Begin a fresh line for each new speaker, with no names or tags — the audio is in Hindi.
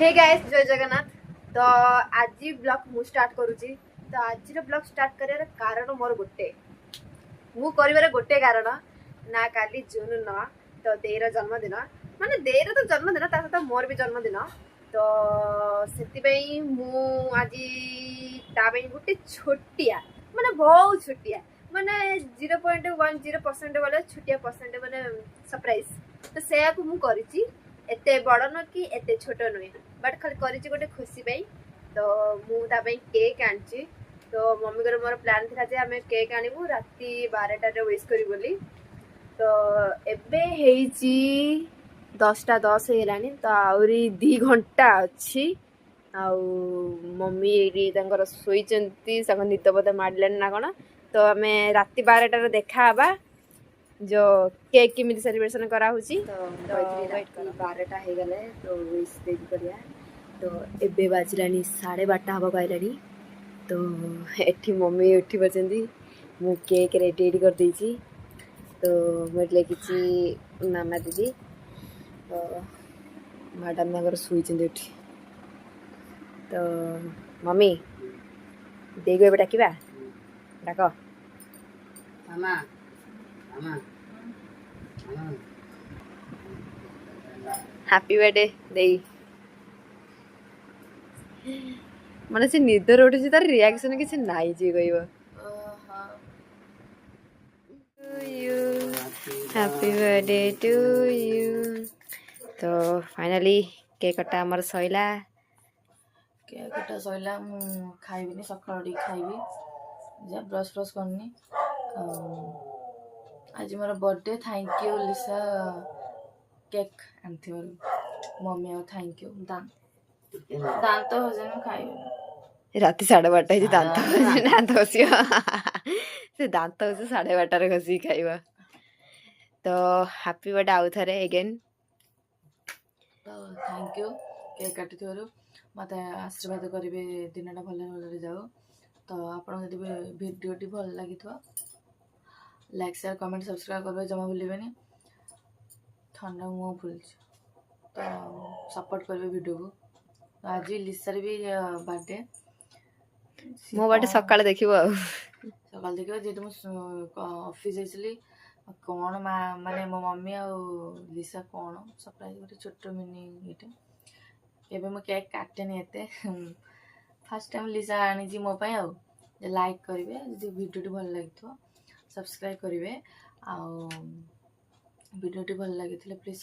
हे गाइस जय जगन्नाथ। तो आज ब्लॉग मु स्टार्ट करूची। तो आज ब्लॉग स्टार्ट करियार कारण मोर गोटे मु करिवार गोटे कारण ना काली जून 9 तो देर जन्मदिन माने देर तो जन्मदिन ता सहित मोर भी जन्मदिन। तो सेति मु आज ताबे गोटे छोटिया माने बहुत छोटिया माने 0.10% वाला छोटिया परसेंट माने सरप्राइज। तो से को मु करिची एते बड़ न कि एते छोट नुहे बट खाली करिची गोटे खुशी पाई। तो मु ताबे केक आनची। तो मम्मी को मोर प्लान था जे हमें केक आनिबु राती 12टा रे विश करी बोली। तो एबे हेची 10टा 10 हेलानी। तो आउरी 2 घंटा अछि आउ मम्मी एडी तंकर सोईचंती संग नित बते माडलन ना कोन। तो हमें राती 12टा रे देखा हबा जो केक केमिति सेलिब्रेशन करा हुची। तो वेट कर 12टा हे गले तो विश दे करिया। तो एबे बाजरानी 12:30 हबा गाइलानी। तो एठी मम्मी उठी बचंदी मु केक रेडी कर देची। तो मतलब किछि मामा दीदी तो मैडम नगर सुई चंदी उठी। तो मम्मी देगो एबे डाकिबा डाको
मामा मामा
हैप्पी बर्थडे देई माने से निदर उठिछि तार रिएक्शन किछि नाइ जी कहबो हैप्पी बर्थडे टू यू। तो फाइनली केक कटा हमर सइला।
केक कटा सइला मु खाइबिनी सकाळ डी खाइबी जे ब्रश ब्रश करनी। आज मोर birthday thank you Lisa cake आंथिवर मम्मी थैंक यू दांत हजन खाइबी
राति 12:30 दांत दांत घसियो से दांत घसी 12:30 घसी खाइबा। तो हैप्पी बर्थडे आउ थरे अगेन।
तो थैंक यू केक काटिथिवरु मते आशीर्वाद करिवे दिनटा भले भले जाओ। तो आपन जदि वीडियोटी भल लागिथवा लाइक शेयर कमेंट सब्सक्राइब करबे जमा भूलिबेनी। ठंडा मुंह फुल तो सपोर्ट करबे वीडियो को। तो आज लिसार भी बर्थडे
मो बर्थडे सकाळ देखिबो
सकाल देखियो जे तुम ऑफिस जाइसली कौन माने मो मम्मी आ लिसा कौन सरप्राइज गोटे छोट मिनी इटे एबे मो केक काटेनी एते फर्स्ट टाइम लिसा आनी जी मो पय आ लाइक करिवे जदि वीडियोटी भल लागिथो सब्सक्राइब करिवे आ वीडियोटी भल लागिथिले प्लीज